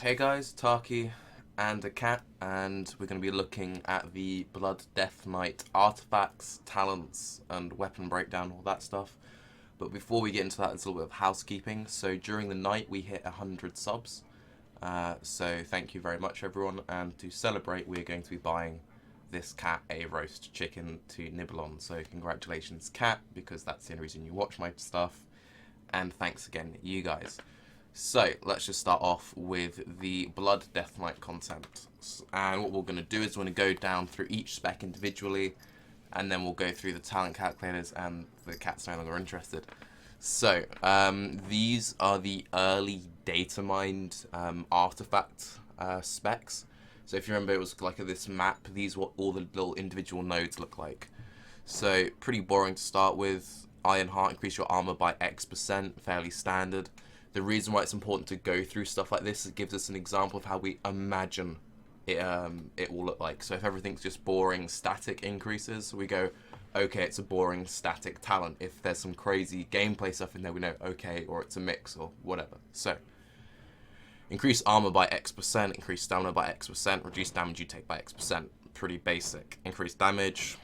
Hey guys, Tarke and a cat, and we're going to be looking at the Blood Death Knight artifacts, talents, and weapon breakdown, all that stuff. But before we get into that, there's a little bit of housekeeping. So during the night, we hit 100 subs. So thank you very much, everyone. And to celebrate, we're going to be buying this cat a roast chicken to nibble on. So congratulations, cat, because that's the only reason you watch my stuff. And thanks again, you guys. So, let's just start off with the Blood Death Knight content. And what we're going to do is we're going to go down through each spec individually, and then we'll go through the talent calculators, and the cat's no longer interested. So, these are the early data mined artifact specs. So if you remember, it was like this map. These are what all the little individual nodes look like. So, pretty boring to start with. Iron Heart, increase your armor by X%, fairly standard. The reason why it's important to go through stuff like this is it gives us an example of how we imagine it will look like. So if everything's just boring static increases, we go, okay, it's a boring static talent. If there's some crazy gameplay stuff in there, we know, okay, or it's a mix or whatever. So increase armor by X%, increase stamina by X%, reduce damage you take by X%. Pretty basic. Increase damage.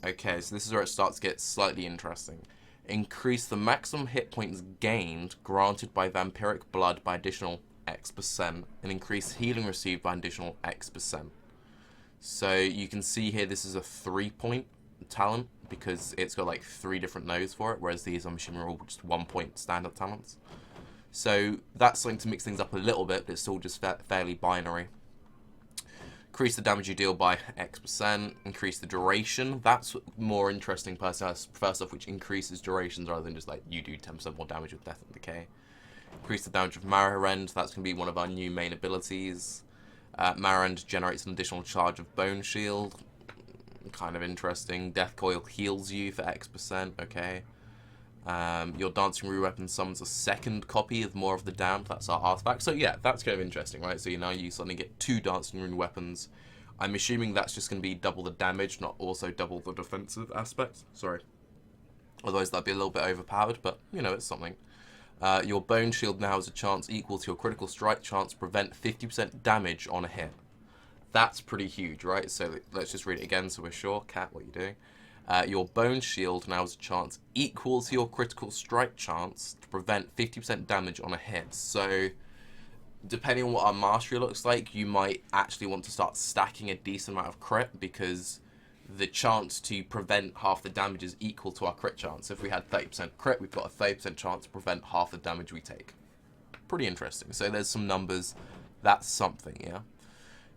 Okay, so this is where it starts to get slightly interesting. Increase the maximum hit points gained granted by vampiric blood by additional X%, and increase healing received by additional X%. So you can see here this is a 3-point talent because it's got like 3 different nodes for it, whereas these I'm assuming are all just 1-point standard talents. So that's something to mix things up a little bit, but it's still just fairly binary. Increase the damage you deal by X%. Increase the duration. That's more interesting first off, which increases durations rather than just like you do 10% more damage with Death and Decay. Increase the damage of Marrowrend. That's going to be one of our new main abilities. Marrowrend generates an additional charge of Bone Shield. Kind of interesting. Death Coil heals you for X%. Okay. Your Dancing Rune weapon summons a second copy of More of the Damned. That's our artifact. So yeah, that's kind of interesting, right? So now you suddenly get 2 Dancing Rune weapons. I'm assuming that's just going to be double the damage, not also double the defensive aspect. Sorry. Otherwise that'd be a little bit overpowered, but you know, it's something. Your Bone Shield now has a chance equal to your critical strike chance to prevent 50% damage on a hit. That's pretty huge, right? So let's just read it again so we're sure. Cat, what are you doing? Your Bone Shield now has a chance equal to your critical strike chance to prevent 50% damage on a hit. So, depending on what our mastery looks like, you might actually want to start stacking a decent amount of crit because the chance to prevent half the damage is equal to our crit chance. If we had 30% crit, we've got a 30% chance to prevent half the damage we take. Pretty interesting. So there's some numbers. That's something, yeah?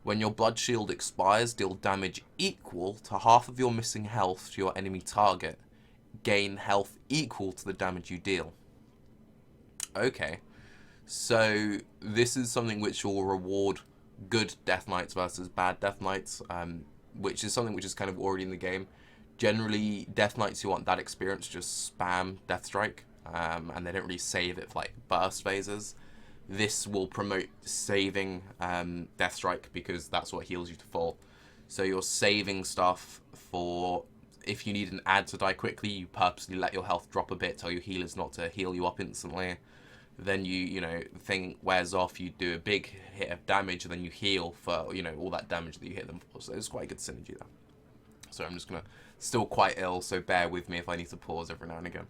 When your blood shield expires, deal damage equal to half of your missing health to your enemy target. Gain health equal to the damage you deal. Okay. So this is something which will reward good Death Knights versus bad Death Knights, which is something which is kind of already in the game. Generally, Death Knights who want that experience just spam Death Strike, and they don't really save it for like burst phases. This will promote saving Death Strike because that's what heals you to fall. So you're saving stuff for if you need an ad to die quickly, you purposely let your health drop a bit, tell your healers not to heal you up instantly. Then you know, the thing wears off, you do a big hit of damage, and then you heal for, you know, all that damage that you hit them for. So it's quite a good synergy there. So I'm just going to, still quite ill, so bear with me if I need to pause every now and again.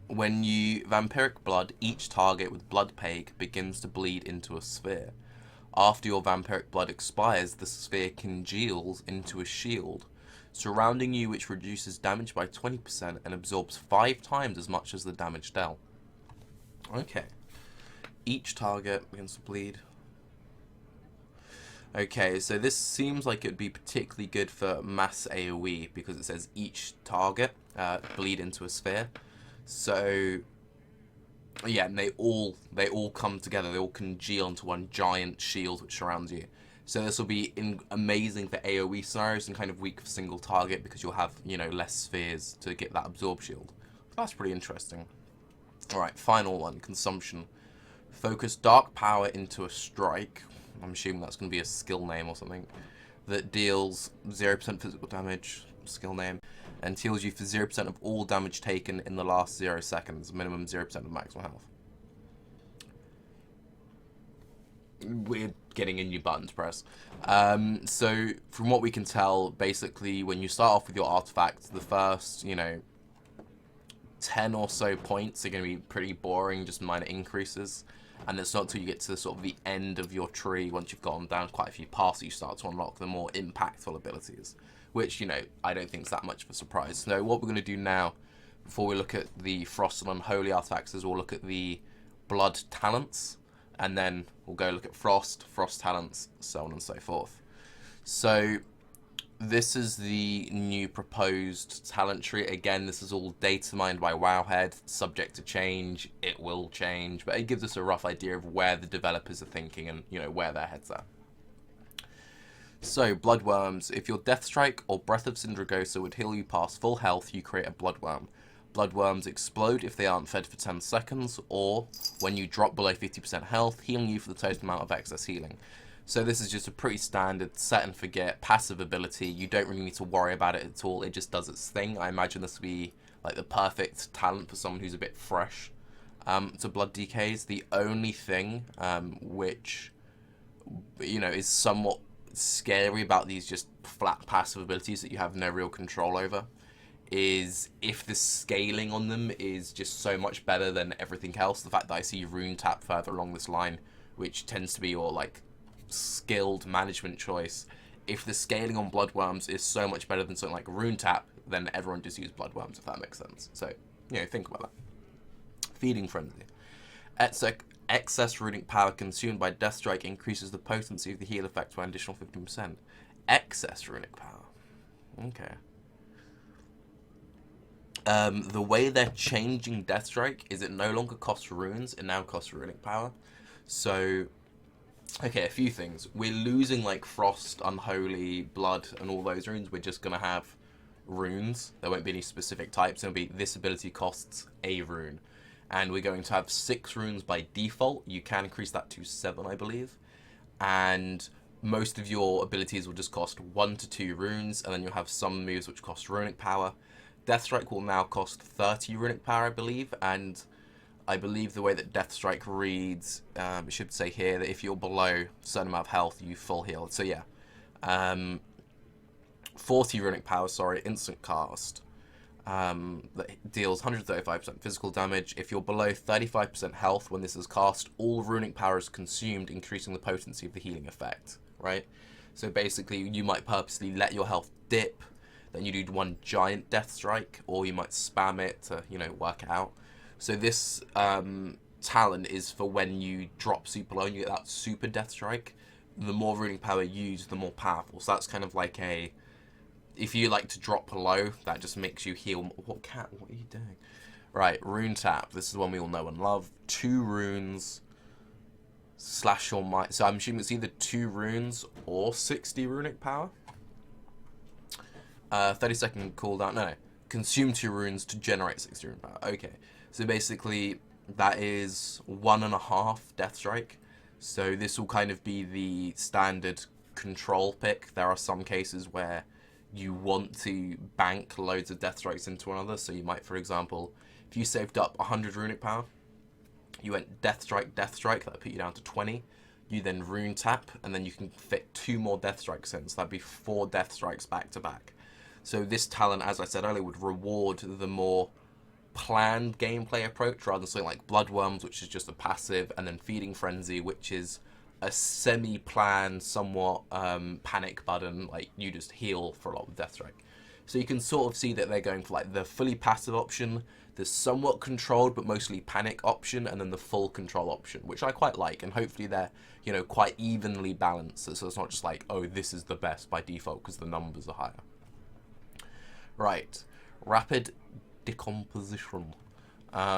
When you vampiric blood, each target with blood plague begins to bleed into a sphere. After your vampiric blood expires, the sphere congeals into a shield, surrounding you, which reduces damage by 20% and absorbs 5 times as much as the damage dealt. Okay. Each target begins to bleed. Okay, so this seems like it would be particularly good for mass AoE because it says each target bleed into a sphere. So, yeah, and they all come together. They all congeal into one giant shield which surrounds you. So this will be amazing for AoE scenarios and kind of weak for single target because you'll have, you know, less spheres to get that absorb shield. That's pretty interesting. Alright, final one, consumption. Focus dark power into a strike. I'm assuming that's going to be a skill name or something. That deals 0% physical damage, skill name. And heals you for 0% of all damage taken in the last 0 seconds, minimum 0% of maximum health. we're getting a new button to press. So from what we can tell, basically when you start off with your artifact, the first, 10 or so points are going to be pretty boring, just minor increases. And it's not until you get to sort of the end of your tree, once you've gone down quite a few paths, you start to unlock the more impactful abilities. Which, I don't think is that much of a surprise. So what we're going to do now, before we look at the Frost and Unholy artifacts, is we'll look at the Blood talents. And then we'll go look at Frost talents, so on and so forth. So this is the new proposed talent tree. Again, this is all data mined by Wowhead, subject to change. It will change, but it gives us a rough idea of where the developers are thinking and, where their heads are. So, Bloodworms. If your Death Strike or Breath of Syndragosa would heal you past full health, you create a Bloodworm. Bloodworms explode if they aren't fed for 10 seconds, or when you drop below 50% health, healing you for the total amount of excess healing. So this is just a pretty standard set and forget passive ability. You don't really need to worry about it at all. It just does its thing. I imagine this would be like the perfect talent for someone who's a bit fresh to Blood DKs. The only thing which, is somewhat scary about these just flat passive abilities that you have no real control over is if the scaling on them is just so much better than everything else. The fact that I see Rune Tap further along this line, which tends to be your like skilled management choice. If the scaling on Bloodworms is so much better than something like Rune Tap, then everyone just use Bloodworms, if that makes sense. So, think about that. Feeding Frenzy. Excess runic power consumed by Death Strike increases the potency of the heal effect by an additional 15%. Excess runic power. Okay. The way they're changing Death Strike is it no longer costs runes, it now costs runic power. So, okay, a few things. We're losing like Frost, Unholy, Blood, and all those runes. We're just going to have runes. There won't be any specific types. It'll be this ability costs a rune. And we're going to have 6 runes by default. You can increase that to 7, I believe. And most of your abilities will just cost 1 to 2 runes, and then you'll have some moves which cost runic power. Death Strike will now cost 30 runic power, I believe, and I believe the way that Death Strike reads, it should say here that if you're below a certain amount of health, you full heal. So yeah, 40 runic power, instant cast. That deals 135% physical damage. If you're below 35% health when this is cast, all runic power is consumed, increasing the potency of the healing effect, right? So basically, you might purposely let your health dip, then you do one giant Death Strike, or you might spam it to, work it out. So this talent is for when you drop super low and you get that super Death Strike. The more runic power used, the more powerful. So that's kind of like a... If you like to drop low, that just makes you heal. What are you doing? Right, Rune Tap. This is the one we all know and love. 2 runes. Slash your might. So I'm assuming it's either 2 runes or 60 runic power. 30-second cooldown. No. Consume 2 runes to generate 60 runic power. Okay. So basically, that is 1.5 Death Strike. So this will kind of be the standard control pick. There are some cases where you want to bank loads of Death Strikes into one another. So you might, for example, if you saved up 100 runic power, you went Death Strike, that'll put you down to 20. You then Rune Tap, and then you can fit 2 more Death Strikes in. So that'd be 4 Death Strikes back to back. So this talent, as I said earlier, would reward the more planned gameplay approach rather than something like Bloodworms, which is just a passive, and then Feeding Frenzy, which is a semi-planned, somewhat panic button, like you just heal for a lot with Death Strike. So you can sort of see that they're going for like the fully passive option, the somewhat controlled but mostly panic option, and then the full control option, which I quite like, and hopefully they're, quite evenly balanced, so it's not just like, oh, this is the best by default because the numbers are higher. Right, Rapid Decomposition.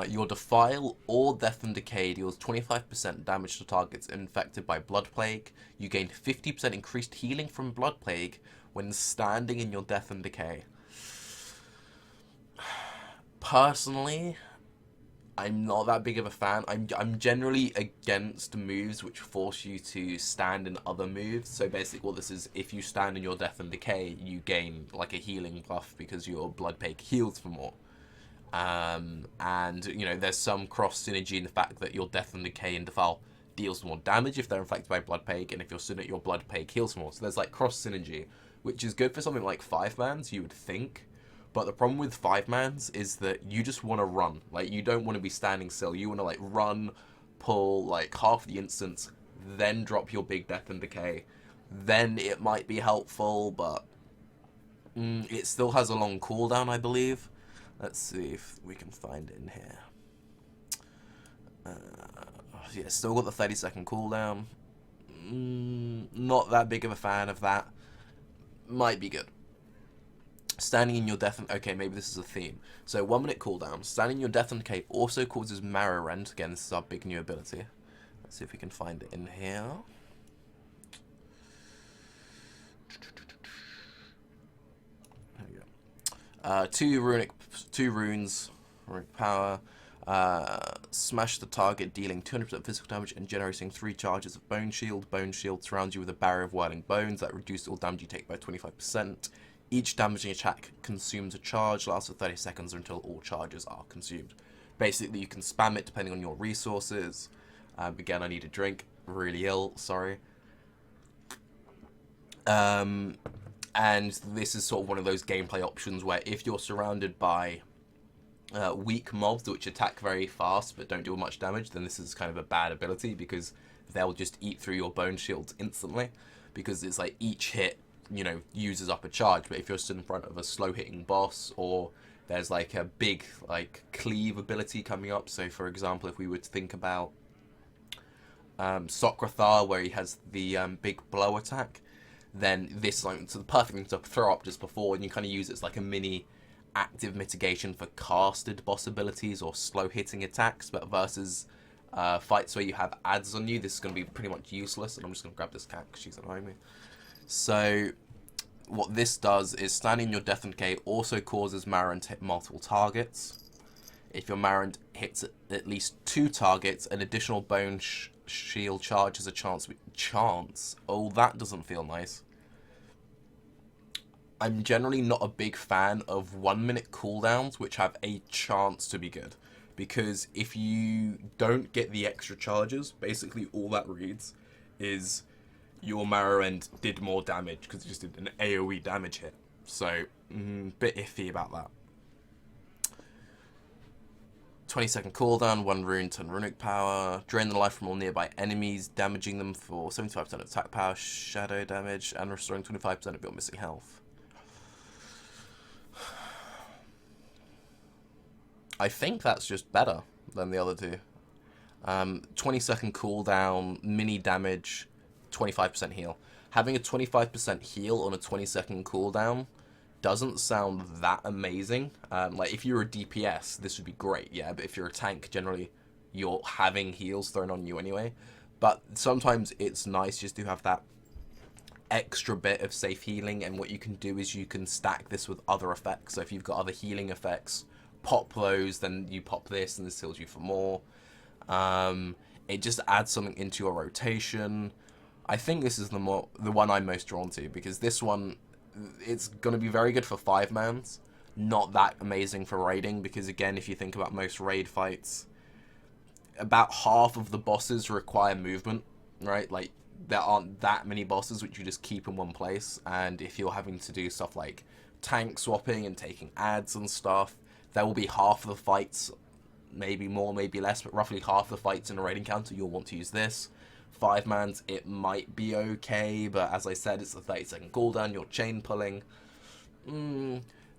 Your Defile or Death and Decay deals 25% damage to targets infected by Blood Plague. You gain 50% increased healing from Blood Plague when standing in your Death and Decay. Personally, I'm not that big of a fan. I'm generally against moves which force you to stand in other moves. So basically what this is, if you stand in your Death and Decay, you gain like a healing buff because your Blood Plague heals for more. And, there's some cross synergy in the fact that your Death and Decay and Defile deals more damage if they're infected by Blood Plague, and if you're stood at your Blood Plague heals more. So there's like cross synergy, which is good for something like 5-mans, you would think. But the problem with 5-mans is that you just want to run. Like, you don't want to be standing still. You want to, like, run, pull, like, half the instance, then drop your big Death and Decay. Then it might be helpful, but it still has a long cooldown, I believe. Let's see if we can find it in here. Yeah, still got the 30-second cooldown. Not that big of a fan of that. Might be good. Standing in your death and... Okay, maybe this is a theme. So, 1 minute cooldown. Standing in your death and decay also causes marrow rend. Again, this is our big new ability. Let's see if we can find it in here. There we go. Two runes, runic power. Smash the target, dealing 200% physical damage and generating 3 charges of Bone Shield. Bone Shield surrounds you with a barrier of whirling bones that reduce all damage you take by 25%. Each damaging attack consumes a charge, lasts for 30 seconds until all charges are consumed. Basically, you can spam it depending on your resources. Again, I need a drink. Really ill, sorry. And this is sort of one of those gameplay options where if you're surrounded by weak mobs which attack very fast but don't do much damage, then this is kind of a bad ability because they'll just eat through your bone shields instantly, because it's like each hit, you know, uses up a charge. But if you're stood in front of a slow hitting boss, or there's like a big like cleave ability coming up, so for example if we were to think about Sokrathar, where he has the big blow attack, then this is like, so the perfect thing to throw up just before, and you kind of use it as like a mini active mitigation for casted boss abilities or slow hitting attacks. But versus fights where you have ads on you, this is going to be pretty much useless. And I'm just going to grab this cat because she's annoying me. So what this does is standing in your death and decay also causes Marrant to hit multiple targets. If your Marrant hits at least 2 targets, an additional bone shield charge has a chance. Oh, that doesn't feel nice. I'm generally not a big fan of 1 minute cooldowns which have a chance to be good, because if you don't get the extra charges, basically all that reads is your marrow end did more damage because it just did an AoE damage hit. So, bit iffy about that. 20-second cooldown, 1 rune, 10 runic power. Drain the life from all nearby enemies, damaging them for 75% of attack power, shadow damage, and restoring 25% of your missing health. I think that's just better than the other two. 20-second cooldown, mini damage, 25% heal. Having a 25% heal on a 20-second cooldown doesn't sound that amazing. Like, if you're a DPS, this would be great, yeah, but if you're a tank, generally, you're having heals thrown on you anyway. But sometimes it's nice just to have that extra bit of safe healing, and what you can do is you can stack this with other effects. So if you've got other healing effects, pop those, then you pop this, and this heals you for more. It just adds something into your rotation. I think this is the one I'm most drawn to, because this one, it's going to be very good for 5-mans, not that amazing for raiding, because again, if you think about most raid fights, about half of the bosses require movement, right? Like, there aren't that many bosses which you just keep in one place, and if you're having to do stuff like tank swapping and taking ads and stuff, there will be half of the fights, maybe more, maybe less, but roughly half the fights in a raid encounter you'll want to use this. 5-mans, it might be okay, but as I said, it's a 30-second cooldown, you're chain pulling.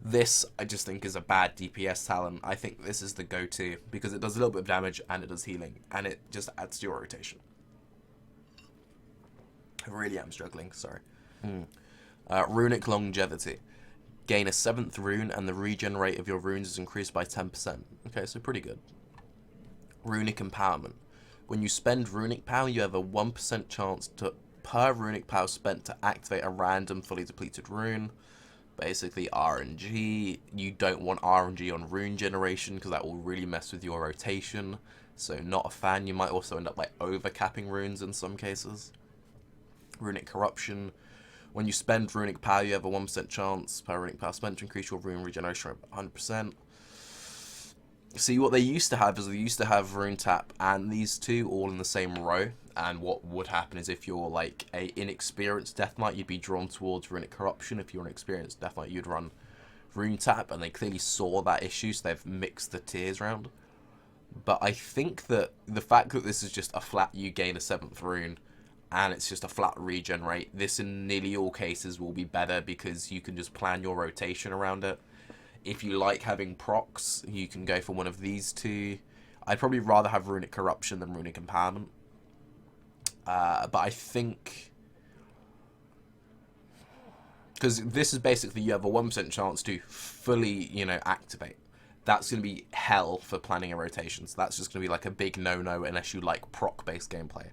This, I just think, is a bad DPS talent. I think this is the go-to, because it does a little bit of damage, and it does healing, and it just adds to your rotation. I really am struggling, sorry. Runic longevity. Gain a 7th rune, and the regen rate of your runes is increased by 10%. Okay, so pretty good. Runic empowerment. When you spend runic power, you have a 1% chance per runic power spent to activate a random fully depleted rune. Basically RNG. You don't want RNG on rune generation, because that will really mess with your rotation. So not a fan. You might also end up like overcapping runes in some cases. Runic corruption. When you spend runic power, you have a 1% chance per runic power spent to increase your rune regeneration by 100%. See, what they used to have is they used to have Rune Tap and these two all in the same row. And what would happen is if you're like a inexperienced Death Knight, you'd be drawn towards Runic Corruption. If you're an experienced Death Knight, you'd run Rune Tap. And they clearly saw that issue, so they've mixed the tiers around. But I think that the fact that this is just a flat you gain a 7th rune and it's just a flat regen rate, this in nearly all cases will be better because you can just plan your rotation around it. If you like having procs, you can go for one of these two. I'd probably rather have Runic Corruption than Runic Empowerment. But I think... because this is basically, you have a 1% chance to fully, activate. That's going to be hell for planning a rotation. So that's just going to be like a big no-no unless you like proc-based gameplay.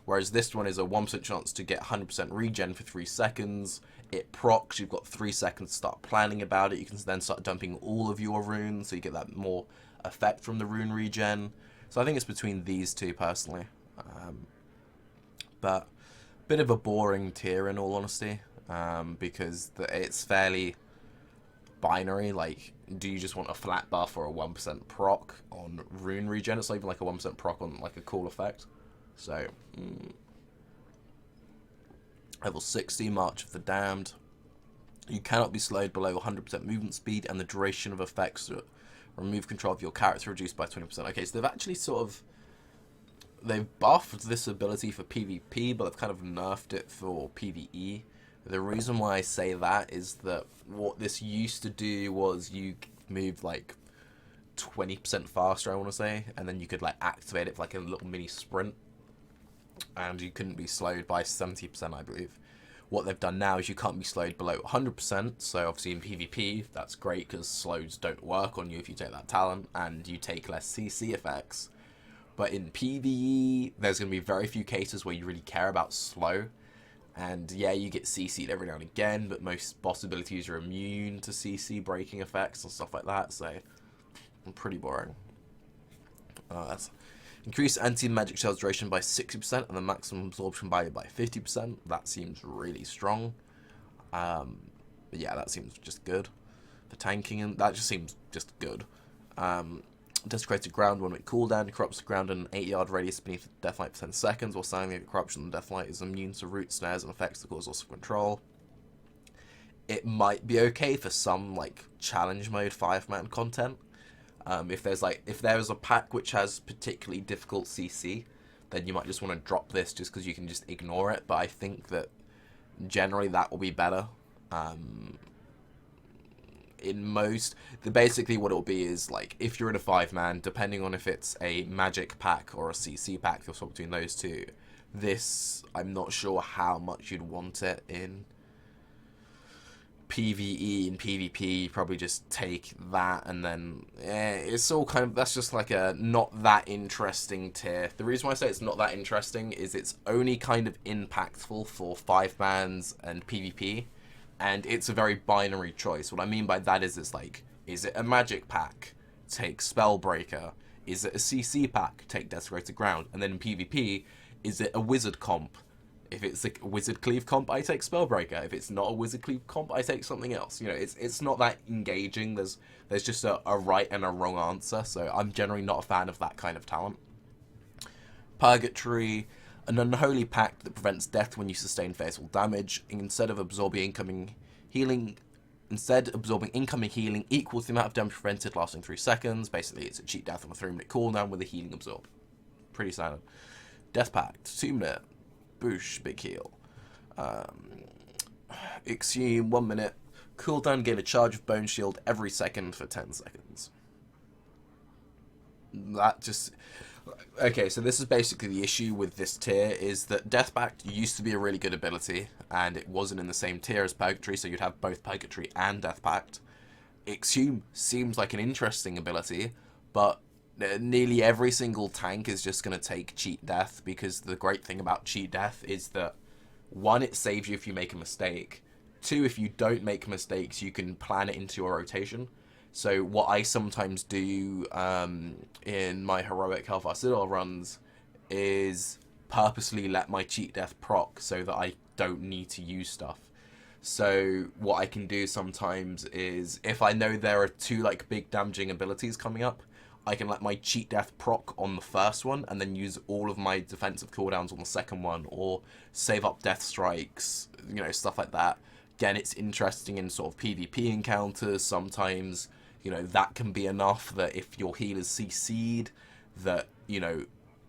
Whereas this one is a 1% chance to get 100% regen for 3 seconds. It procs, you've got 3 seconds to start planning about it. You can then start dumping all of your runes, so you get that more effect from the rune regen. So I think it's between these two, personally. But a bit of a boring tier, in all honesty, because it's fairly binary. Like, do you just want a flat buff or a 1% proc on rune regen? It's not even like a 1% proc on like a cool effect. So, level 60, March of the Damned. You cannot be slowed below 100% movement speed, and the duration of effects that remove control of your character reduced by 20%. Okay, so they've actually they've buffed this ability for PvP, but they've kind of nerfed it for PvE. The reason why I say that is that what this used to do was you moved like 20% faster, I want to say, and then you could like activate it for like a little mini sprint. And you couldn't be slowed by 70%, I believe. What they've done now is you can't be slowed below 100%, so obviously in PvP, that's great because slows don't work on you if you take that talent, and you take less CC effects. But in PvE, there's going to be very few cases where you really care about slow. And yeah, you get CC'd every now and again, but most boss abilities are immune to CC breaking effects and stuff like that, so pretty boring. That's... increase anti-magic shells duration by 60% and the maximum absorption value by 50%. That seems really strong. But yeah, that seems just good. For tanking, and that just seems just good. Desecrated ground 1 minute cooldown, corrupts the ground in an 8-yard radius beneath the Deathlight for 10 seconds, while standing at corruption, the Deathlight is immune to root snares and effects that cause loss of control. It might be okay for some like challenge mode 5-man content. If there's a pack which has particularly difficult CC, then you might just want to drop this just because you can just ignore it. But I think that generally that will be better. Basically what it will be is like if you're in a 5-man, depending on if it's a magic pack or a CC pack, you'll swap between those two. This, I'm not sure how much you'd want it in PvE and PvP. Probably just take that, and then it's all kind of, that's just like a not that interesting tier. The reason why I say it's not that interesting is it's only kind of impactful for 5-mans and PvP, and it's a very binary choice. What I mean by that is it's like, is it a magic pack? Take Spellbreaker. Is it a CC pack? Take Desecrated Ground. And then in PvP, is it a wizard comp? If it's a wizard cleave comp, I take Spellbreaker. If it's not a wizard cleave comp, I take something else. It's not that engaging. There's just a right and a wrong answer. So I'm generally not a fan of that kind of talent. Purgatory, an unholy pact that prevents death when you sustain fatal damage. Instead absorbing incoming healing equals the amount of damage prevented lasting 3 seconds. Basically, it's a cheat death on a 3-minute cooldown with a healing absorb. Pretty standard. Death Pact, 2-minute. Boosh, big heal. Exhume, 1 minute. Cooldown, gain a charge of Bone Shield every second for 10 seconds. That just... okay, so this is basically the issue with this tier, is that Death Pact used to be a really good ability, and it wasn't in the same tier as Purgatory, so you'd have both Purgatory and Death Pact. Exhume seems like an interesting ability, but nearly every single tank is just going to take Cheat Death, because the great thing about Cheat Death is that, 1, it saves you if you make a mistake. 2, if you don't make mistakes, you can plan it into your rotation. So what I sometimes do in my Heroic Hellfire Citadel runs is purposely let my Cheat Death proc so that I don't need to use stuff. So what I can do sometimes is, if I know there are 2 like big damaging abilities coming up, I can let my cheat death proc on the first one and then use all of my defensive cooldowns on the second one, or save up death strikes, you know, stuff like that. Again, it's interesting in sort of PvP encounters. Sometimes, you know, that can be enough that if your healer's CC'd, that, you know,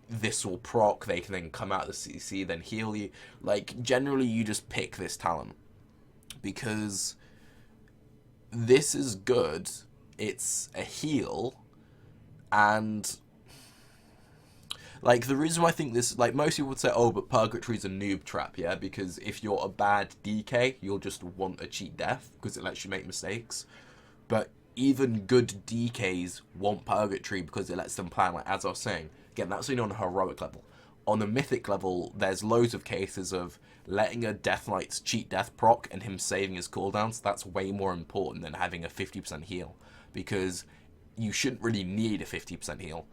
this will proc, they can then come out of the CC, then heal you. Like, generally, you just pick this talent, because this is good. It's a heal, and like, the reason why I think this, like, most people would say, oh, but Purgatory's a noob trap, yeah, because if you're a bad DK, you'll just want a cheat death, because it lets you make mistakes. But even good DKs want Purgatory because it lets them plan, like, as I was saying. Again, that's only on a heroic level. On a mythic level, there's loads of cases of letting a Death Knight's cheat death proc and him saving his cooldowns. That's way more important than having a 50% heal, because you shouldn't really need a 50% heal.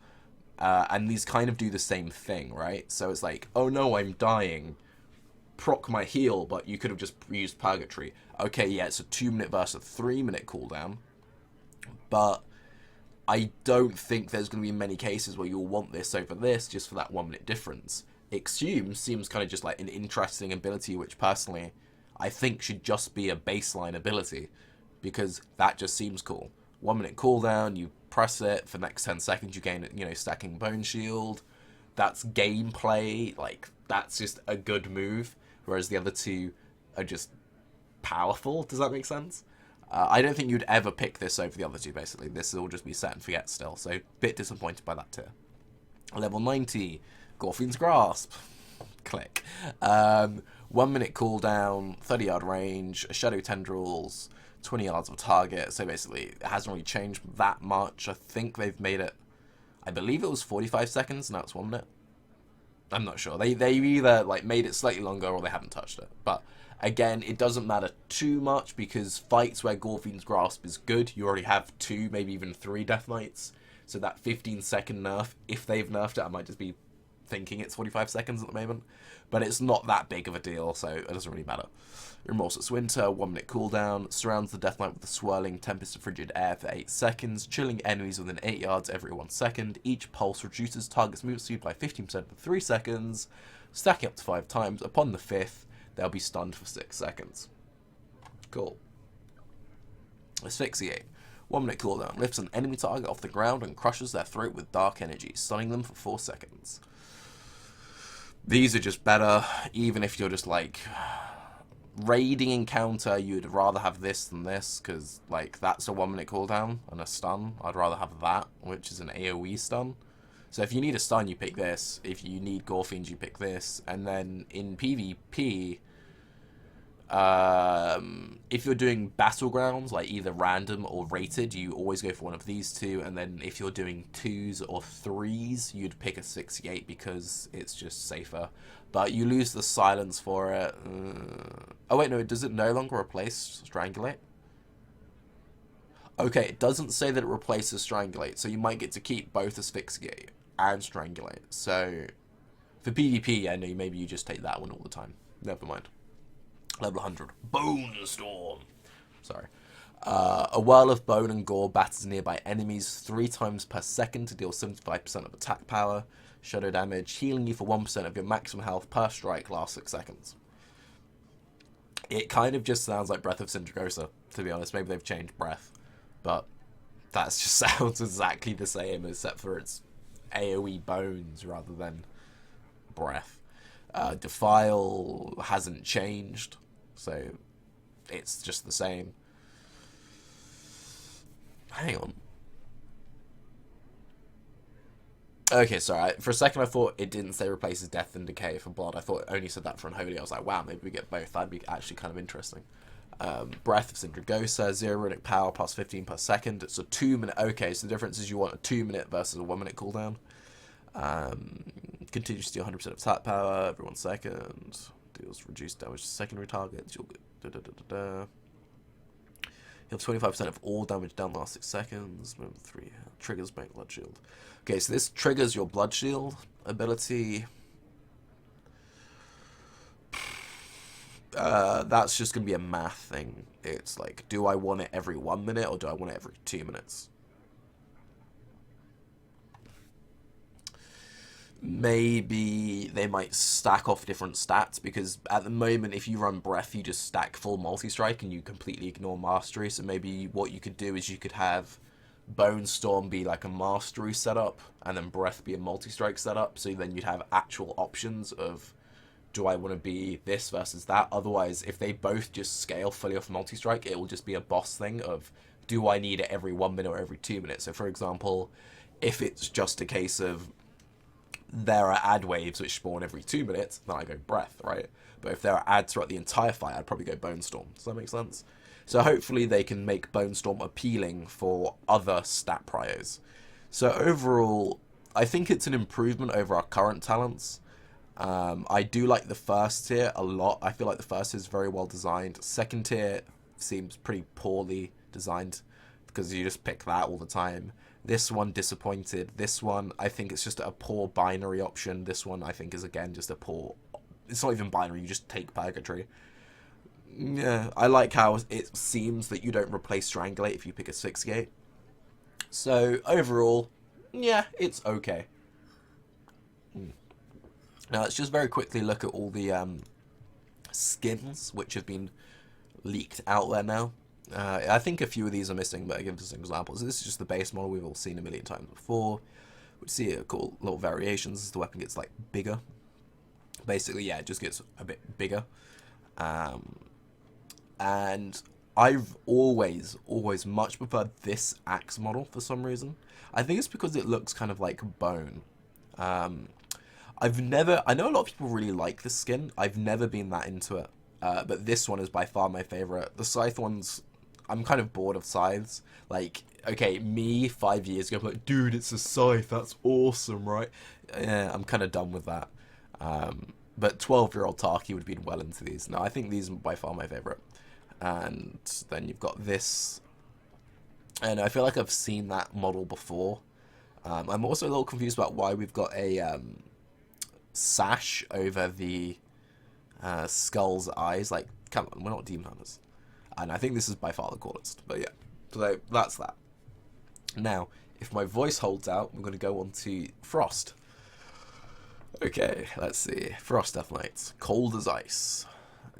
And these kind of do the same thing, right? So it's like, oh no, I'm dying. Proc my heal, but you could have just used Purgatory. Okay, yeah, it's a 2-minute versus a 3-minute cooldown. But I don't think there's going to be many cases where you'll want this over this just for that 1-minute difference. Exhume seems kind of just like an interesting ability, which personally I think should just be a baseline ability, because that just seems cool. 1-minute cooldown, you press it, for the next 10 seconds you gain, you know, stacking bone shield. That's gameplay, like, that's just a good move, whereas the other two are just powerful. Does that make sense? I don't think you'd ever pick this over the other two, basically. This will just be set and forget still, so a bit disappointed by that tier. Level 90, Gorfine's Grasp. Click. 1-minute cooldown, 30-yard range, Shadow Tendrils, 20 yards of target, so basically it hasn't really changed that much. I think they've made it, I believe it was 45 seconds, now it's 1 minute. I'm not sure. They either like made it slightly longer or they haven't touched it. But again, it doesn't matter too much, because fights where Gorfine's Grasp is good, you already have 2, maybe even 3 Death Knights. So that 15-second nerf, if they've nerfed it, I might just be thinking it's 45 seconds at the moment. But it's not that big of a deal, so it doesn't really matter. Remorseless Winter, 1-minute cooldown, surrounds the Death Knight with a swirling tempest of frigid air for 8 seconds, chilling enemies within 8 yards every 1 second. Each pulse reduces target's movement speed by 15% for 3 seconds, stacking up to 5 times. Upon the 5th, they'll be stunned for 6 seconds. Cool. Asphyxiate. 1-minute cooldown, lifts an enemy target off the ground and crushes their throat with dark energy, stunning them for 4 seconds. These are just better, even if you're just like raiding encounter, you'd rather have this than this, because like that's a 1-minute cooldown and a stun. I'd rather have that, which is an AoE stun. So if you need a stun, you pick this. If you need Gorfiends, you pick this. And then in PvP, if you're doing battlegrounds, like either random or rated, you always go for one of these two. And then if you're doing 2s or 3s, you'd pick a 68 because it's just safer. But you lose the silence for it. Oh wait, no, does it no longer replace Strangulate? Okay, it doesn't say that it replaces Strangulate, so you might get to keep both Asphyxiate and Strangulate. So for PvP, yeah, no, maybe you just take that one all the time. Never mind. Level 100. Bone Storm. Sorry. A whirl of bone and gore batters nearby enemies 3 times per second to deal 75% of attack power, shadow damage, healing you for 1% of your maximum health per strike last 6 seconds. It kind of just sounds like Breath of Sindragosa, to be honest. Maybe they've changed Breath, but that just sounds exactly the same, except for its AoE bones rather than Breath. Defile hasn't changed, so it's just the same. Hang on. Okay, sorry. For a second I thought it didn't say replaces Death and Decay for Blood. I thought it only said that for Unholy. I was like, wow, maybe we get both. That'd be actually kind of interesting. Breath of Sindragosa, 0 runic power plus 15 per second. It's a 2-minute. Okay, so the difference is you want a 2-minute versus a 1-minute cooldown. Continues to deal 100% of attack power every 1 second. Deals reduced damage to secondary targets. You'll get you have 25% of all damage down the last 6 seconds. Remember 3 triggers make blood shield. Okay, so this triggers your blood shield ability. That's just going to be a math thing. It's like, do I want it every 1 minute or do I want it every 2 minutes? Maybe they might stack off different stats, because at the moment if you run Breath you just stack full multi-strike and you completely ignore Mastery. So maybe what you could do is you could have Bone Storm be like a Mastery setup and then Breath be a multi-strike setup, so then you'd have actual options of, do I want to be this versus that? Otherwise, if they both just scale fully off multi-strike, it will just be a boss thing of, do I need it every 1 minute or every 2 minutes? So for example, if it's just a case of there are ad waves which spawn every 2 minutes, then I go Breath, right? But if there are ads throughout the entire fight, I'd probably go Bone Storm. Does that make sense? So hopefully they can make Bone Storm appealing for other stat priors. So overall, I think it's an improvement over our current talents. I do like the first tier a lot. I feel like the first tier is very well designed. Second tier seems pretty poorly designed, because you just pick that all the time. This one, disappointed. This one, I think it's just a poor binary option. This one, I think, is again just a poor... It's not even binary, you just take Purgatory. Yeah, I like how it seems that you don't replace Strangulate if you pick a 6 gate. So, overall, yeah, it's okay. Now, let's just very quickly look at all the skins which have been leaked out there now. I think a few of these are missing, but I give some examples. This is just the base model we've all seen a million times before. We see cool little variations as the weapon gets like bigger. Basically, yeah, it just gets a bit bigger. And I've always much preferred this axe model for some reason. I think it's because it looks kind of like bone. I know a lot of people really like this skin. I've never been that into it. But this one is by far my favorite. The scythe ones, I'm kind of bored of scythes. Like, okay, me 5 years ago, I'm like, dude, it's a scythe, that's awesome, right? Yeah, I'm kind of done with that. But 12-year-old Tarke would have been well into these. No, I think these are by far my favorite. And then you've got this. And I feel like I've seen that model before. I'm also a little confused about why we've got a sash over the Skull's eyes. Like, come on, we're not Demon Hunters. And I think this is by far the coolest. But yeah, so that's that. Now, if my voice holds out, we're going to go on to Frost. Okay, let's see. Frost Death Knights. Cold as ice.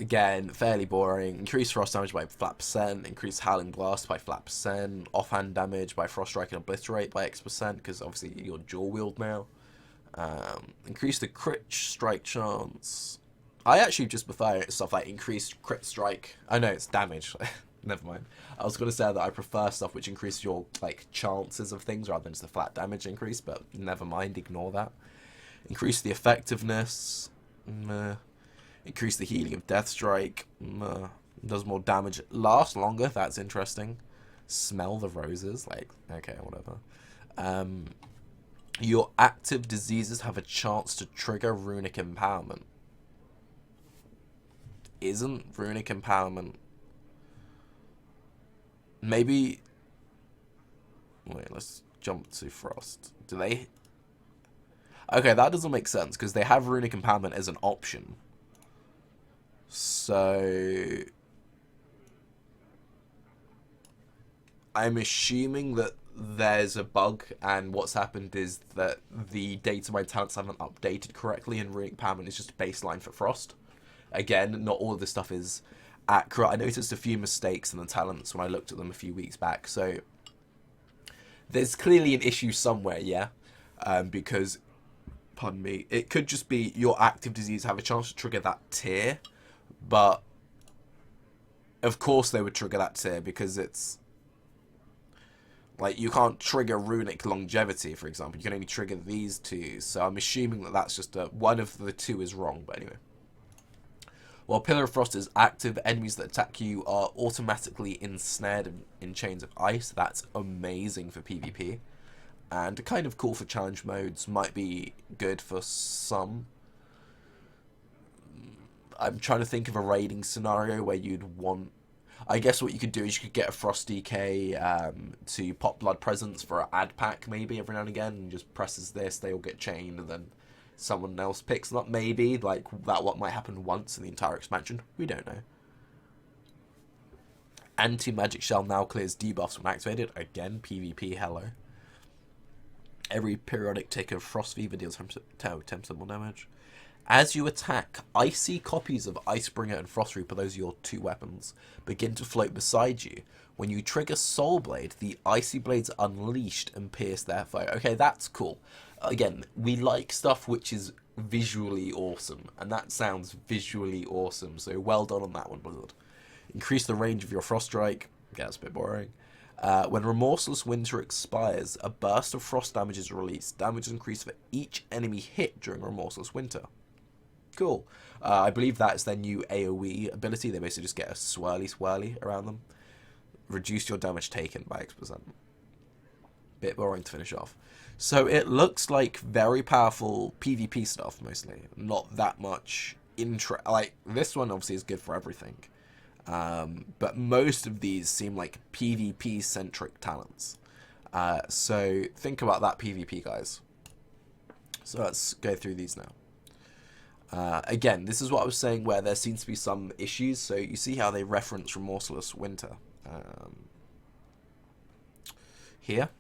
Again, fairly boring. Increase frost damage by flat %, increase howling blast by flat %, offhand damage by frost strike and obliterate by X%, because obviously you're dual wield now. Increase the crit strike chance. I actually just prefer stuff like increased crit strike. I know it's damage. Never mind. I was going to say that I prefer stuff which increases your like chances of things rather than just the flat damage increase, but never mind, ignore that. Increase the effectiveness. Increase the healing of Death Strike. Does more damage. Last longer. That's interesting. Smell the roses. Like, okay, whatever. Your active diseases have a chance to trigger runic empowerment. Isn't runic empowerment... Maybe... Wait, let's jump to Frost. Do they... Okay, that doesn't make sense, because they have runic empowerment as an option. So... I'm assuming that there's a bug, and what's happened is that the data mine talents haven't updated correctly, and runic empowerment is just baseline for Frost. Again, not all of this stuff is accurate. I noticed a few mistakes in the talents when I looked at them a few weeks back, so there's clearly an issue somewhere, yeah? Because, pardon me, it could just be your active disease have a chance to trigger that tier, but of course they would trigger that tier because it's like you can't trigger runic longevity, for example. You can only trigger these two, so I'm assuming that that's just one of the two is wrong, but anyway. While Pillar of Frost is active, enemies that attack you are automatically ensnared in chains of ice. That's amazing for PvP. And kind of cool for challenge modes. Might be good for some. I'm trying to think of a raiding scenario where you'd want... I guess what you could do is you could get a Frost DK to pop Blood Presence for an ad pack maybe every now and again. And just presses this, they all get chained, and then someone else picks them up, maybe. Like, that what might happen once in the entire expansion. We don't know. Anti-Magic Shell now clears debuffs when activated. Again, PvP, hello. Every periodic tick of Frost Fever deals 10% more damage. As you attack, icy copies of Icebringer and Frost Reaper, those are your 2 weapons, begin to float beside you. When you trigger Soul Blade, the icy blades unleashed and pierce their foe. Okay, that's cool. Again, we like stuff which is visually awesome, and that sounds visually awesome, so well done on that one, Blizzard. Increase the range of your Frost Strike. Yeah, that's a bit boring. When Remorseless Winter expires, a burst of frost damage is released. Damage is increased for each enemy hit during Remorseless Winter. Cool. I believe that's their new AoE ability. They basically just get a swirly around them. Reduce your damage taken by X%. Bit boring to finish off. So it looks like very powerful PvP stuff, mostly. Not that much like, this one obviously is good for everything. But most of these seem like PvP-centric talents. So think about that PvP, guys. So let's go through these now. Again, this is what I was saying where there seems to be some issues. So you see how they reference Remorseless Winter here.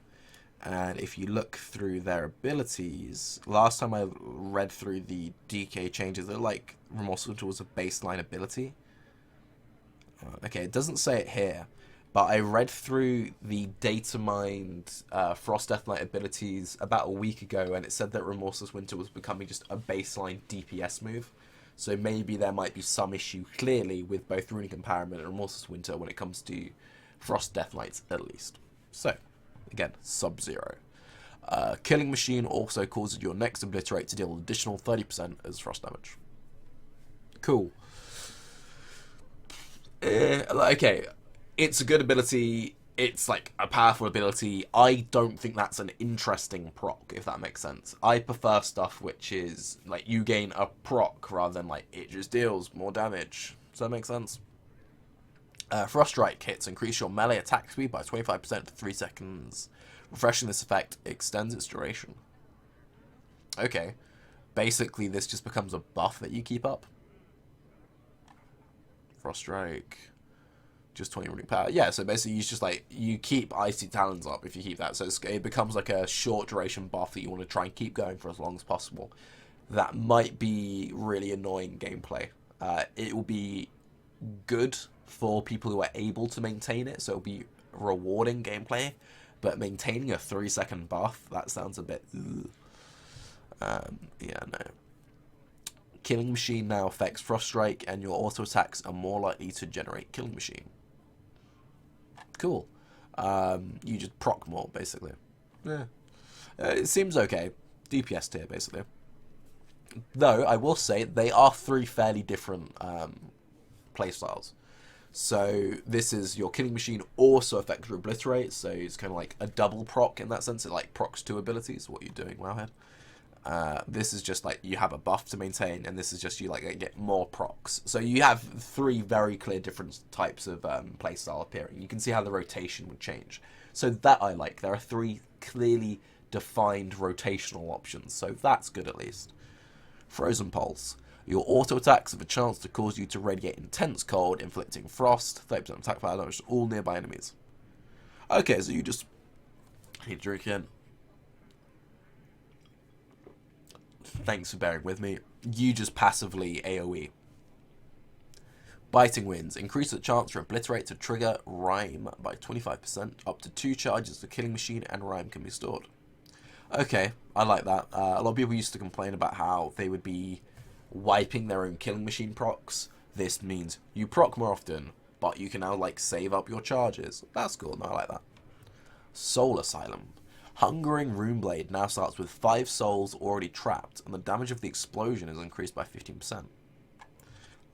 And if you look through their abilities, last time I read through the DK changes, they're like Remorseless Winter was a baseline ability. Okay, it doesn't say it here, but I read through the data mined Frost Death Knight abilities about a week ago, and it said that Remorseless Winter was becoming just a baseline DPS move. So maybe there might be some issue, clearly, with both Runic Empowerment and Remorseless Winter when it comes to Frost Death Knights, at least. So, again, Sub-Zero. Killing Machine also causes your next Obliterate to deal additional 30% as frost damage. Cool. Okay, it's a good ability. It's like a powerful ability. I don't think that's an interesting proc, if that makes sense. I prefer stuff which is like you gain a proc rather than like it just deals more damage. Does that make sense? Frost Strike hits increase your melee attack speed by 25% for 3 seconds. Refreshing this effect extends its duration. Okay, basically this just becomes a buff that you keep up. Frost Strike, just 20 running power. Yeah, so basically you just like, you keep Icy Talons up if you keep that. So it becomes like a short duration buff that you want to try and keep going for as long as possible. That might be really annoying gameplay. It will be good for people who are able to maintain it, so it'll be rewarding gameplay. But maintaining a 3-second buff, that sounds a bit... yeah, no. Killing Machine now affects Frost Strike, and your auto attacks are more likely to generate Killing Machine. Cool. You just proc more, basically. Yeah. It seems okay. DPS tier, basically. Though, I will say, they are 3 fairly different playstyles. So, this is your Killing Machine also affects your Obliterate, so it's kind of like a double proc in that sense. It like procs 2 abilities. What are you doing, Wowhead? This is just like you have a buff to maintain, and this is just you like get more procs. So you have 3 very clear different types of playstyle appearing. You can see how the rotation would change. So that I like. There are 3 clearly defined rotational options, so that's good at least. Frozen Pulse. Your auto attacks have a chance to cause you to radiate intense cold, inflicting frost, 30% attack fire damage to all nearby enemies. Okay, so you just need to drink in. Thanks for bearing with me. You just passively AoE. Biting Winds. Increase the chance for Obliterate to trigger Rhyme by 25%. Up to 2 charges for Killing Machine and Rhyme can be stored. Okay, I like that. A lot of people used to complain about how they would be wiping their own Killing Machine procs. This means you proc more often, but you can now like save up your charges. That's cool. No, I like that. Soul Asylum. Hungering Runeblade now starts with 5 souls already trapped, and the damage of the explosion is increased by 15%.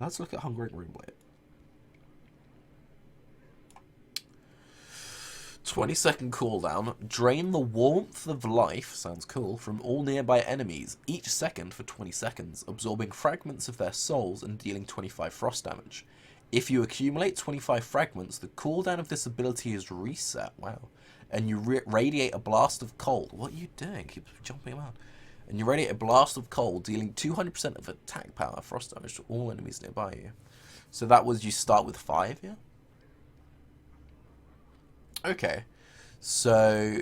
Let's look at Hungering Runeblade. 20-second cooldown. Drain the warmth of life, sounds cool, from all nearby enemies each second for 20 seconds, absorbing fragments of their souls and dealing 25 frost damage. If you accumulate 25 fragments, the cooldown of this ability is reset. Wow. And you radiate a blast of cold. What are you doing? Keep jumping around. And you radiate a blast of cold, dealing 200% of attack power frost damage to all enemies nearby you. So that was you start with 5, yeah? Okay. So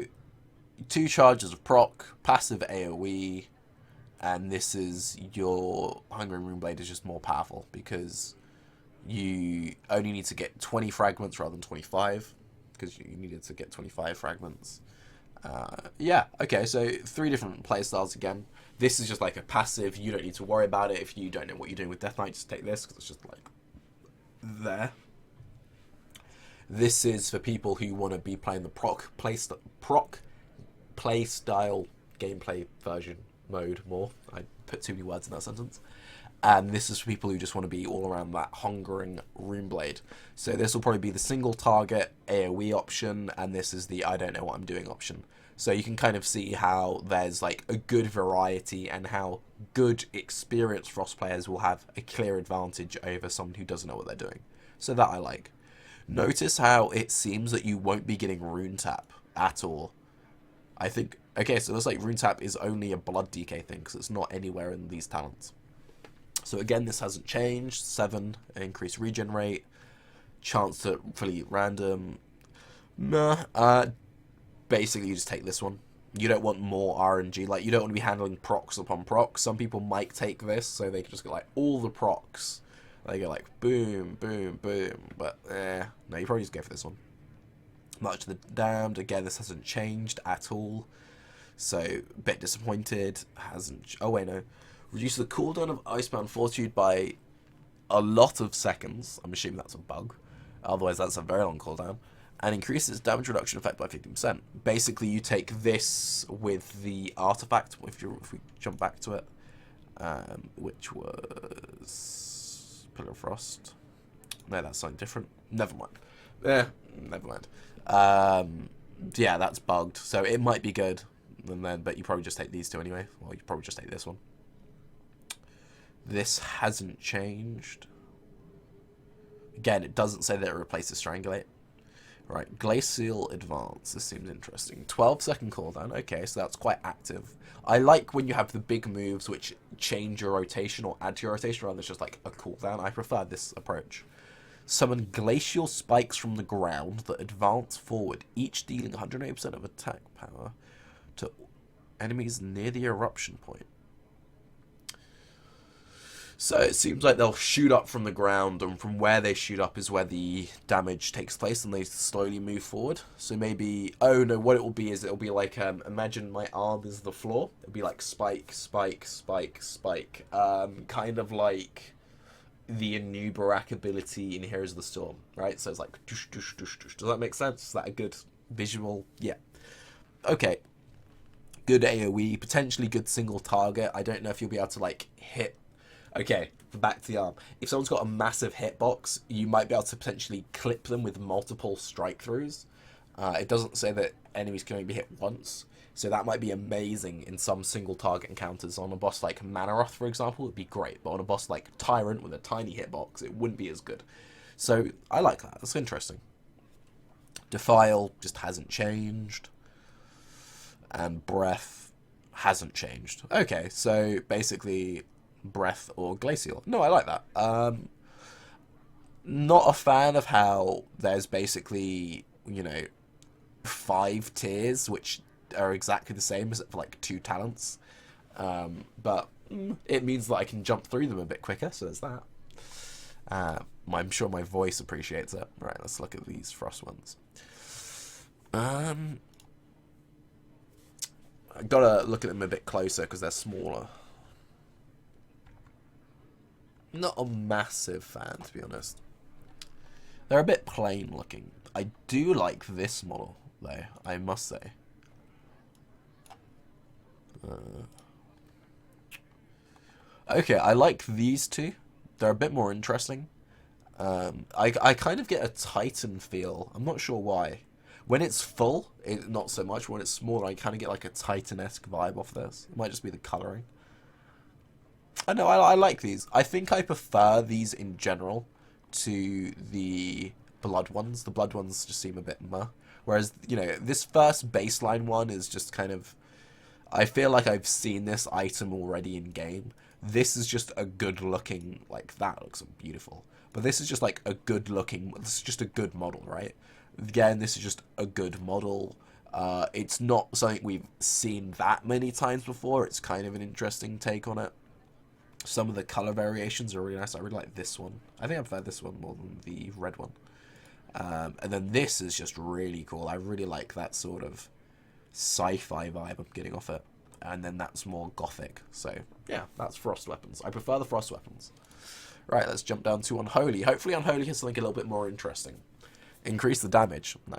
2 charges of proc, passive AoE, and this is your Hungering Runeblade is just more powerful because you only need to get 20 fragments rather than 25 because you needed to get 25 fragments. Yeah, okay, so 3 different playstyles again. This is just like a passive, you don't need to worry about it. If you don't know what you're doing with Death Knight, just take this because it's just like there. This is for people who want to be playing the proc playstyle gameplay version mode more. I put too many words in that sentence. And this is for people who just want to be all around that Hungering Runeblade. So this will probably be the single target AoE option, and this is the I don't know what I'm doing option. So you can kind of see how there's like a good variety and how good experienced Frost players will have a clear advantage over someone who doesn't know what they're doing. So that I like. Notice how it seems that you won't be getting Rune Tap at all. I think, okay, so it looks like Rune Tap is only a blood DK thing because it's not anywhere in these talents. So again, this hasn't changed. 7 increased regen rate, chance to fully random. Nah, basically you just take this one. You don't want more RNG. Like, you don't want to be handling procs upon procs. Some people might take this so they can just get like all the procs. They go like boom, boom, boom. But no, you probably just go for this one. Much to the Damned. Again, this hasn't changed at all. So a bit disappointed. Hasn't. Oh wait, no. Reduces the cooldown of Icebound Fortitude by a lot of seconds. I'm assuming that's a bug. Otherwise, that's a very long cooldown. And increases damage reduction effect by 50%. Basically, you take this with the artifact, if we jump back to it, which was Pillar of Frost. No, that's something different. Never mind. Never mind. Yeah, that's bugged. So it might be good, but you probably just take these 2 anyway. Well, you probably just take this one. This hasn't changed. Again, it doesn't say that it replaces Strangulate. Right, Glacial Advance. This seems interesting. 12-second cooldown. Okay, so that's quite active. I like when you have the big moves which change your rotation or add to your rotation rather than just like a cooldown. I prefer this approach. Summon glacial spikes from the ground that advance forward, each dealing 180% of attack power to enemies near the eruption point. So it seems like they'll shoot up from the ground, and from where they shoot up is where the damage takes place, and they slowly move forward. So maybe, oh no, what it will be is it'll be like, imagine my arm is the floor. It'll be like spike, spike, spike, spike. Kind of like the Anubarak ability in Heroes of the Storm, right? So it's like, doosh, doosh, doosh, doosh. Does that make sense? Is that a good visual? Yeah. Okay. Good AoE, potentially good single target. I don't know if you'll be able to like hit. Okay, back to the arm. If someone's got a massive hitbox, you might be able to potentially clip them with multiple strike throughs. It doesn't say that enemies can only be hit once, so that might be amazing in some single target encounters. On a boss like Manaroth, for example, it'd be great, but on a boss like Tyrant with a tiny hitbox, it wouldn't be as good. So I like that. That's interesting. Defile just hasn't changed, and Breath hasn't changed. Okay, so basically Breath or Glacial. No, I like that. Not a fan of how there's basically, 5 tiers which are exactly the same as for like 2 talents. But it means that I can jump through them a bit quicker, so there's that. I'm sure my voice appreciates it. Right, let's look at these Frost ones. I gotta look at them a bit closer because they're smaller. Not a massive fan, to be honest. They're a bit plain looking. I do like this model, though, I must say. Okay, I like these 2. They're a bit more interesting. I kind of get a Titan feel. I'm not sure why. When it's full, not so much. When it's smaller, I kind of get like a Titan-esque vibe off this. It might just be the colouring. I know, I like these. I think I prefer these in general to the blood ones. The blood ones just seem a bit meh. Whereas, this first baseline one is just kind of... I feel like I've seen this item already in game. This is just a good looking... Like, that looks beautiful. But this is just like a good looking... This is just a good model, right? Again, this is just a good model. It's not something we've seen that many times before. It's kind of an interesting take on it. Some of the color variations are really nice. I really like this one. I think I prefer this one more than the red one. And then this is just really cool. I really like that sort of sci-fi vibe I'm getting off it. And then that's more gothic. So, yeah, that's frost weapons. I prefer the frost weapons. Right, let's jump down to Unholy. Hopefully Unholy has something a little bit more interesting. Increase the damage. No.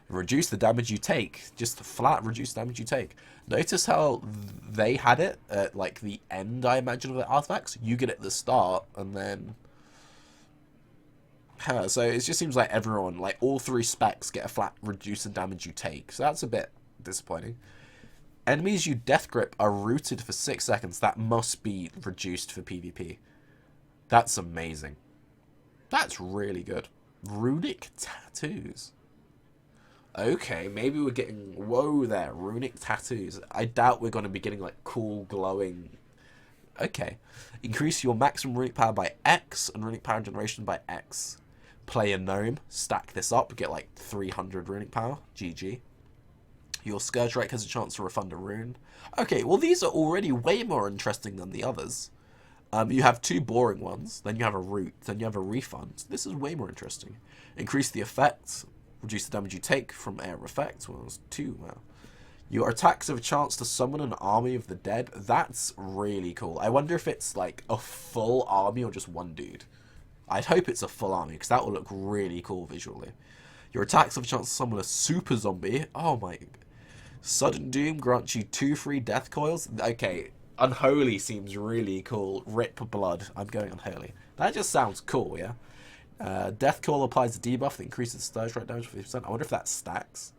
Reduce the damage you take. Just flat reduce the damage you take. Notice how they had it at, like, the end, I imagine, of the artifacts. You get it at the start, and then... so it just seems like everyone, like, all 3 specs get a flat reduce in damage you take. So that's a bit disappointing. Enemies you death grip are rooted for 6 seconds. That must be reduced for PvP. That's amazing. That's really good. Runic tattoos. Okay, maybe we're getting... Whoa there, runic tattoos. I doubt we're going to be getting, like, cool, glowing... Okay. Increase your maximum runic power by X and runic power generation by X. Play a gnome. Stack this up. Get, like, 300 runic power. GG. Your Scourge Rake has a chance to refund a rune. Okay, well, these are already way more interesting than the others. You have 2 boring ones, then you have a root, then you have a refund. This is way more interesting. Increase the effect, reduce the damage you take from air effect. Well, it's 2, wow. Your attacks have a chance to summon an army of the dead. That's really cool. I wonder if it's like a full army or just one dude. I'd hope it's a full army, because that will look really cool visually. Your attacks have a chance to summon a super zombie. Oh my... Sudden Doom grants you 2 free death coils. Okay, Unholy seems really cool. Rip blood. I'm going Unholy. That just sounds cool, yeah? Death Coil applies a debuff that increases Scourge Rate damage 50%. I wonder if that stacks.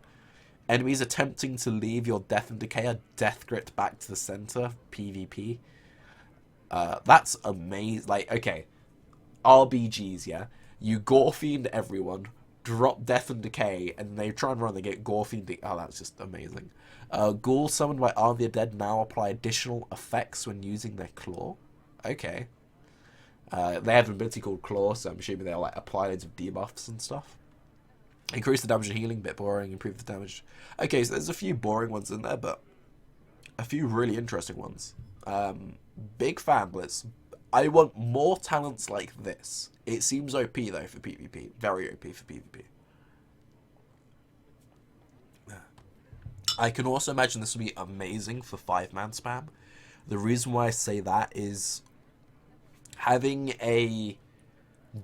Enemies attempting to leave your Death and Decay are death gripped back to the center. PvP. That's amazing. Like, okay. RBGs, yeah? You Gore Fiend everyone, drop Death and Decay, and they try and run, they get Gore Fiend. Oh, that's just amazing. Ghouls summoned by Army of the Dead now apply additional effects when using their Claw. Okay. They have an ability called Claw, so I'm assuming they'll like apply loads of debuffs and stuff. Increase the damage and healing, bit boring, improve the damage. Okay, so there's a few boring ones in there, but a few really interesting ones. Big fan Blitz. I want more talents like this. It seems OP though for PvP. Very OP for PvP. I can also imagine this would be amazing for 5-man spam. The reason why I say that is having a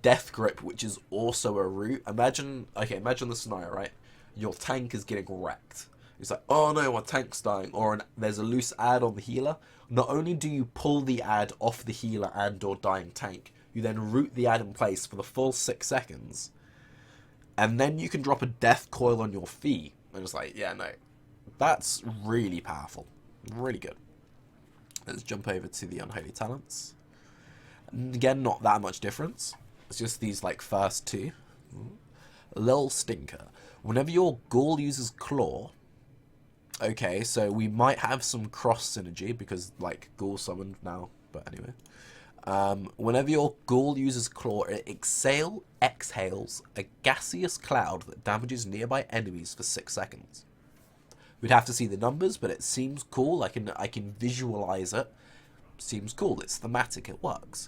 death grip, which is also a root. Imagine the scenario, right? Your tank is getting wrecked. It's like, oh no, my tank's dying. Or there's a loose ad on the healer. Not only do you pull the ad off the healer and or dying tank, you then root the ad in place for the full 6 seconds. And then you can drop a death coil on your feet. And it's like, yeah, no. That's really powerful. Really good. Let's jump over to the Unholy Talents. Again, not that much difference. It's just these, like, first 2. Lil Stinker. Whenever your ghoul uses Claw... Okay, so we might have some cross synergy, because, like, ghoul summoned now. But anyway. Whenever your ghoul uses Claw, it exhales a gaseous cloud that damages nearby enemies for 6 seconds. We'd have to see the numbers, but it seems cool. I can visualize it. Seems cool. It's thematic. It works.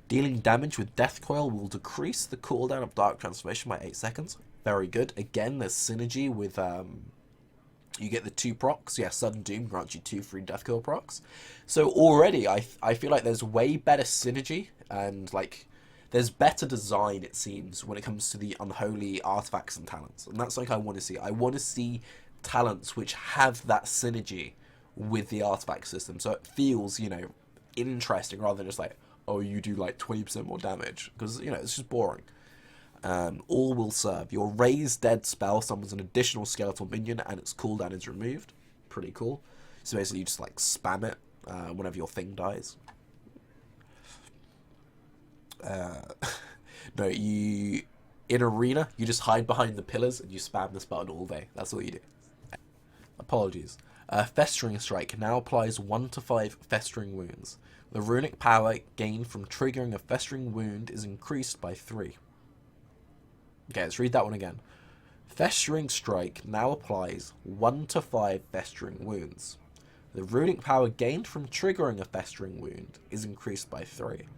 Dealing damage with Death Coil will decrease the cooldown of Dark Transformation by 8 seconds. Very good. Again, there's synergy with... you get the 2 procs. Yeah, Sudden Doom grants you 2 free Death Coil procs. So already, I feel like there's way better synergy. And, like, there's better design, it seems, when it comes to the Unholy artifacts and talents. And that's something I want to see. I want to see talents which have that synergy with the artifact system, so it feels, you know, interesting rather than just like, oh, you do like 20% more damage, because, you know, it's just boring. All will serve. Your Raise Dead spell summons an additional skeletal minion and its cooldown is removed. Pretty cool. So basically you just like spam it whenever your thing dies. No, in Arena you just hide behind the pillars and you spam this button all day. That's all you do. Apologies. Festering Strike now applies 1 to 5 Festering Wounds. The runic power gained from triggering a Festering Wound is increased by 3. Okay, let's read that one again. Festering Strike now applies 1 to 5 Festering Wounds. The runic power gained from triggering a Festering Wound is increased by 3.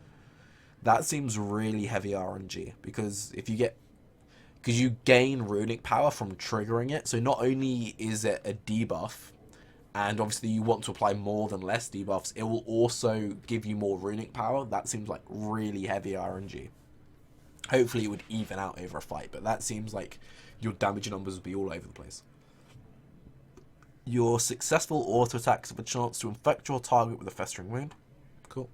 That seems really heavy RNG, because because you gain runic power from triggering it, so not only is it a debuff, and obviously you want to apply more than less debuffs, it will also give you more runic power. That seems like really heavy RNG. Hopefully it would even out over a fight, but that seems like your damage numbers would be all over the place. Your successful auto attacks have a chance to infect your target with a festering wound. Cool.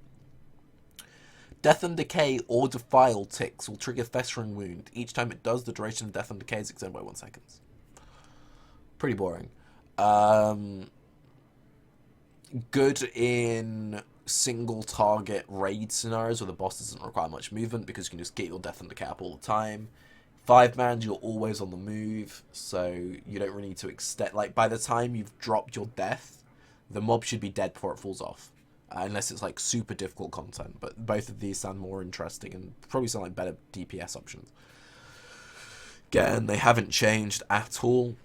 Death and Decay or Defile ticks will trigger Festering Wound. Each time it does, the duration of Death and Decay is extended by 1 second. Pretty boring. Good in single target raid scenarios where the boss doesn't require much movement, because you can just get your Death and Decay up all the time. 5-man, you're always on the move, so you don't really need to extend. Like, by the time you've dropped your death, the mob should be dead before it falls off. Unless it's like super difficult content, but both of these sound more interesting and probably sound like better DPS options. Again, they haven't changed at all.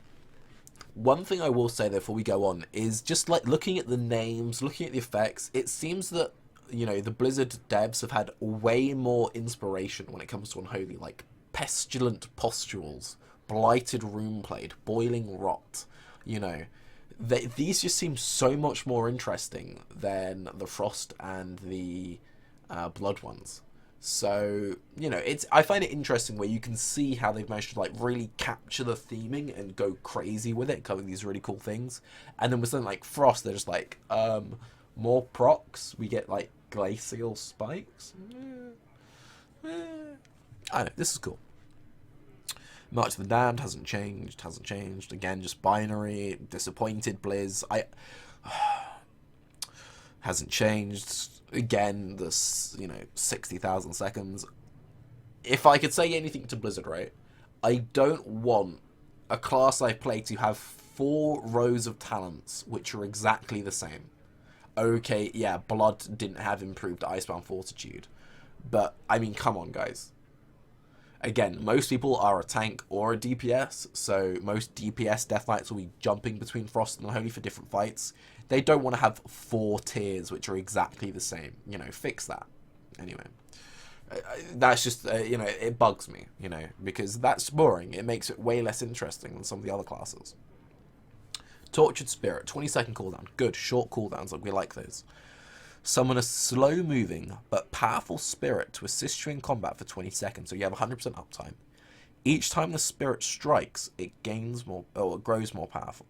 One thing I will say though before we go on is just like looking at the names, looking at the effects, it seems that, you know, the Blizzard devs have had way more inspiration when it comes to Unholy, like Pestilent Pustules, Blighted Runeblade, Boiling Rot, you know. These just seem so much more interesting than the Frost and the Blood ones. So, you know, I find it interesting where you can see how they've managed to like really capture the theming and go crazy with it, covering these really cool things. And then with something like Frost, they're just like, more procs. We get like glacial spikes. I don't know, this is cool. March of the Damned hasn't changed. Again, just binary. Disappointed Blizz. Hasn't changed. Again, this, you know, 60,000 seconds. If I could say anything to Blizzard, right? I don't want a class I play to have 4 rows of talents which are exactly the same. Okay, yeah, Blood didn't have improved Icebound Fortitude. But, I mean, come on, guys. Again, most people are a tank or a DPS, so most DPS Death Knights will be jumping between Frost and Unholy for different fights. They don't want to have 4 tiers which are exactly the same. You know, fix that. Anyway, that's just, you know, it bugs me, you know, because that's boring. It makes it way less interesting than some of the other classes. Tortured Spirit, 20-second cooldown. Good, short cooldowns, like we like those. Summon a slow-moving but powerful spirit to assist you in combat for 20 seconds, so you have 100% uptime. Each time the spirit strikes, it gains more, or it grows more powerful.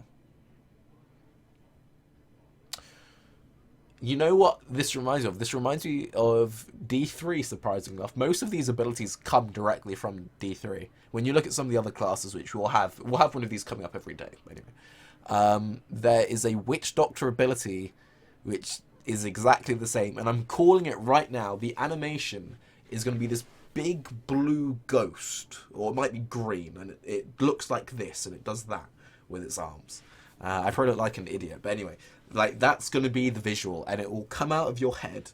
You know what this reminds me of? This reminds me of D3, surprisingly enough. Most of these abilities come directly from D3. When you look at some of the other classes, which we'll have one of these coming up every day. Anyway, there is a Witch Doctor ability, which is exactly the same, and I'm calling it right now. The animation is going to be this big blue ghost, or it might be green, and it looks like this, and it does that with its arms. I probably look like an idiot, but anyway, like that's going to be the visual, and it will come out of your head,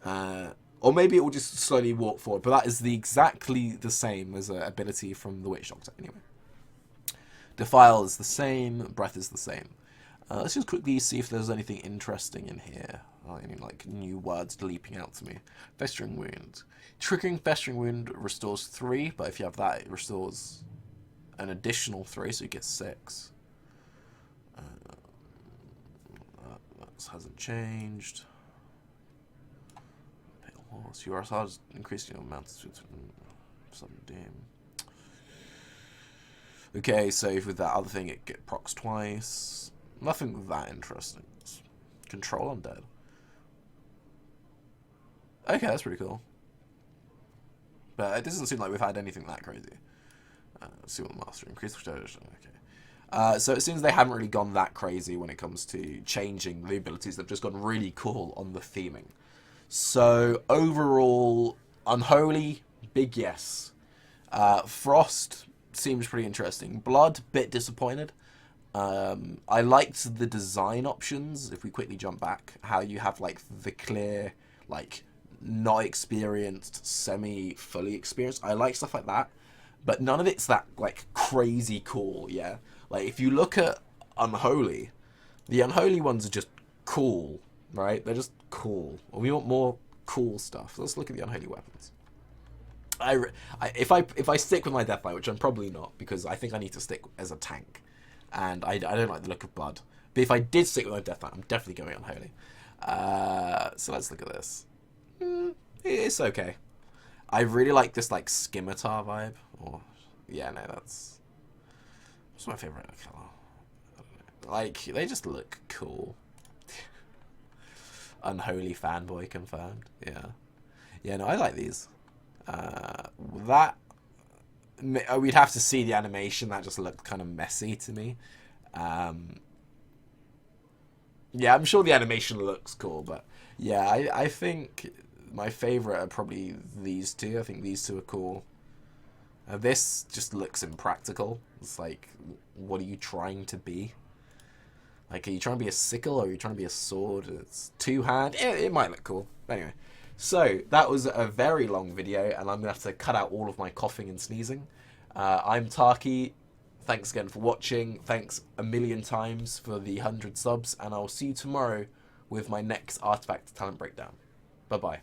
or maybe it will just slowly walk forward, but that is exactly the same as an ability from the Witch Doctor. Anyway, Defile is the same, Breath is the same. Let's just quickly see if there's anything interesting in here. Any like new words leaping out to me. Festering Wound. Triggering Festering Wound restores 3, but if you have that, it restores an additional 3, so you get 6. That hasn't changed. Pale Horse. You are increasing your amount of 17. Okay, so with that other thing, it get procs twice. Nothing that interesting. Control Undead. Okay, that's pretty cool. But it doesn't seem like we've had anything that crazy. Let's see what the Master increased. Okay. So it seems they haven't really gone that crazy when it comes to changing the abilities. They've just gone really cool on the theming. So overall, Unholy, big yes. Frost seems pretty interesting. Blood, bit disappointed. I liked the design options. If we quickly jump back, how you have like the clear, like not experienced, fully experienced. I like stuff like that. but none of it's that like crazy cool. Yeah, like if you look at Unholy, the Unholy ones are just cool, right? They're just cool. We want more cool stuff. Let's look at the Unholy weapons. If I stick with my Deathlight, which I'm probably not, because I think I need to stick as a tank, and I don't like the look of blood. But if I did stick with my Deathlight, I'm definitely going Unholy. So let's look at this. It's okay. I really like this like scimitar vibe. Or yeah, no, that's what's my favorite color. Like they just look cool. Unholy fanboy confirmed. Yeah, yeah. No, I like these. That we'd have to see the animation. That just looked kind of messy to me. Yeah, I'm sure the animation looks cool, but yeah, I think my favorite are probably these two. I think these two are cool. This just looks impractical. It's like, what are you trying to be? Like, are you trying to be a sickle or are you trying to be a sword? It's two-hand. It might look cool. Anyway, so that was a very long video, and I'm going to have to cut out all of my coughing and sneezing. I'm Tarke. Thanks again for watching. Thanks a million times for the 100 subs, and I'll see you tomorrow with my next Artifact Talent Breakdown. Bye-bye.